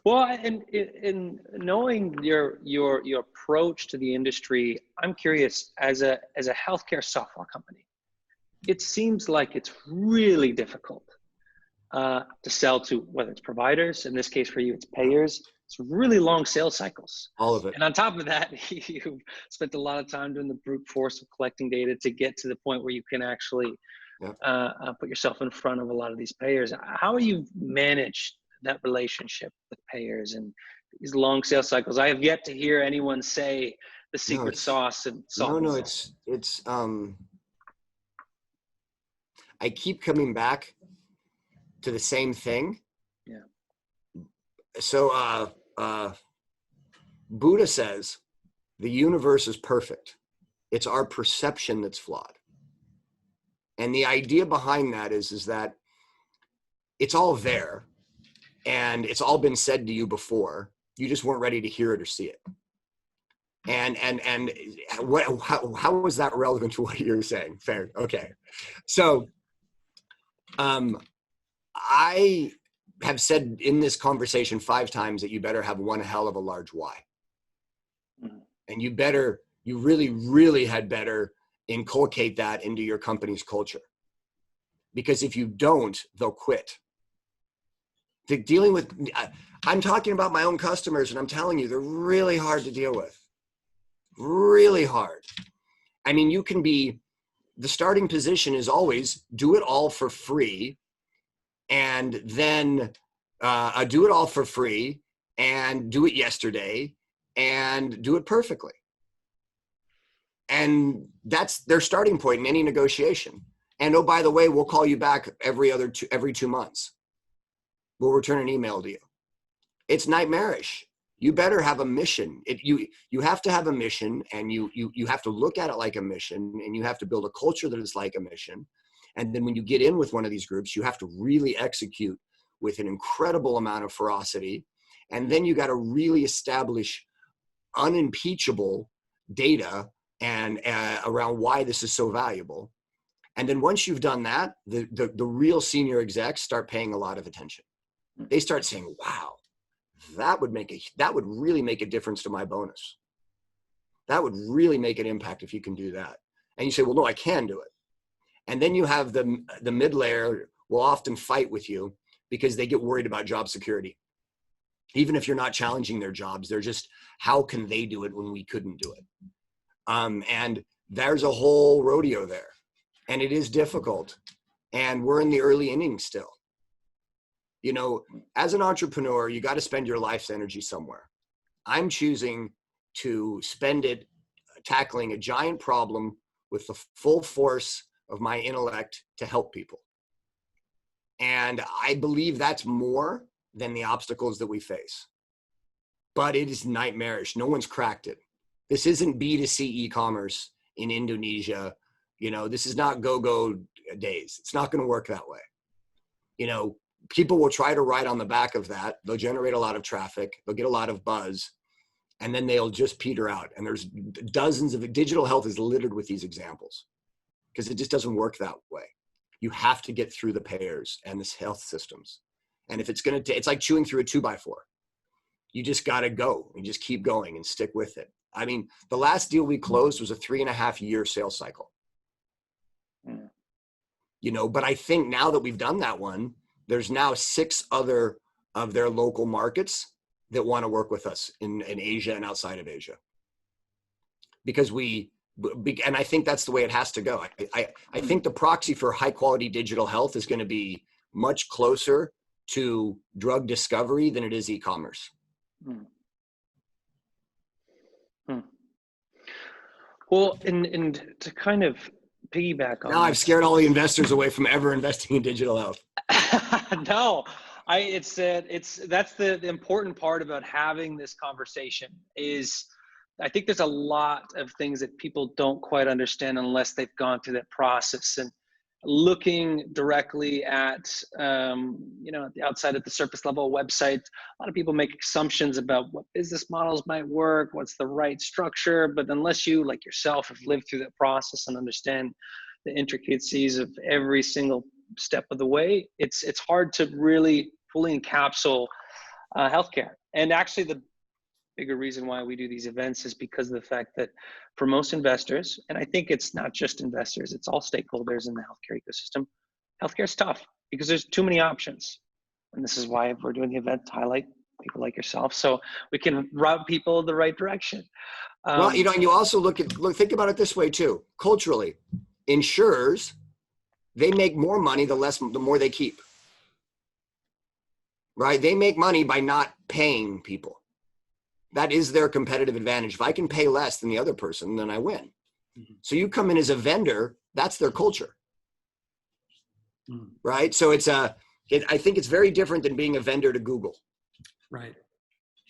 Well, and in knowing your approach to the industry, I'm curious, as a healthcare software company, it seems like it's really difficult to sell to, whether it's providers, in this case for you, it's payers. It's really long sales cycles. All of it. And on top of that, you've spent a lot of time doing the brute force of collecting data to get to the point where you can actually put yourself in front of a lot of these payers. How have you managed that relationship with payers and these long sales cycles? I have yet to hear anyone say the secret sauce and solving this. It's I keep coming back to the same thing. Yeah. So Buddha says the universe is perfect. It's our perception that's flawed. And the idea behind that is that it's all there and it's all been said to you before. You just weren't ready to hear it or see it. And how was that relevant to what you're saying? Fair. Okay. So I have said in this conversation 5 times that you better have one hell of a large why. And you really, really had better inculcate that into your company's culture. Because if you don't, they'll quit. I'm talking about my own customers and I'm telling you, they're really hard to deal with. Really hard. I mean, the starting position is always do it all for free and then do it all for free and do it yesterday and do it perfectly. And that's their starting point in any negotiation. And oh, by the way, we'll call you back every 2 months. We'll return an email to you. It's nightmarish. You better have a mission. You have to have a mission, and you have to look at it like a mission, and you have to build a culture that is like a mission. And then when you get in with one of these groups, you have to really execute with an incredible amount of ferocity. And then you got to really establish unimpeachable data and around why this is so valuable. And then once you've done that, the real senior execs start paying a lot of attention. They start saying, wow, that would really make a difference to my bonus. That would really make an impact if you can do that. And you say, well, no, I can do it. And then you have the mid layer will often fight with you because they get worried about job security. Even if you're not challenging their jobs, they're just, how can they do it when we couldn't do it? And there's a whole rodeo there. And it is difficult. And we're in the early innings still. You know, as an entrepreneur, you got to spend your life's energy somewhere. I'm choosing to spend it tackling a giant problem with the full force of my intellect to help people. And I believe that's more than the obstacles that we face. But it is nightmarish. No one's cracked it. This isn't B2C e-commerce in Indonesia. You know, this is not go-go days. It's not going to work that way. You know, people will try to ride on the back of that. They'll generate a lot of traffic. They'll get a lot of buzz. And then they'll just peter out. And there's dozens of digital health is littered with these examples because it just doesn't work that way. You have to get through the payers and the health systems. And if it's going to, it's like chewing through a 2x4. You just got to go and just keep going and stick with it. I mean, the last deal we closed was a 3.5-year sales cycle. You know, but I think now that we've done that one, there's now 6 other of their local markets that want to work with us in Asia and outside of Asia. Because and I think that's the way it has to go. I think the proxy for high quality digital health is going to be much closer to drug discovery than it is e-commerce. Well, and to kind of piggyback on now I've scared all the investors away from ever investing in digital health. No, that's the important part about having this conversation is I think there's a lot of things that people don't quite understand unless they've gone through that process. And looking directly at, outside of the surface level website, a lot of people make assumptions about what business models might work, what's the right structure. But unless you, like yourself, have lived through that process and understand the intricacies of every single step of the way, it's hard to really fully encapsulate healthcare. And actually, the bigger reason why we do these events is because of the fact that for most investors, and I think it's not just investors, it's all stakeholders in the healthcare ecosystem, healthcare is tough because there's too many options. And this is why we're doing the event to highlight people like yourself so we can route people in the right direction. Well, you know, and you also think about it this way too. Culturally, insurers, they make more money the more they keep. Right? They make money by not paying people. That is their competitive advantage. If I can pay less than the other person, then I win. Mm-hmm. So you come in as a vendor, that's their culture. Mm-hmm. Right? So I think it's very different than being a vendor to Google. Right.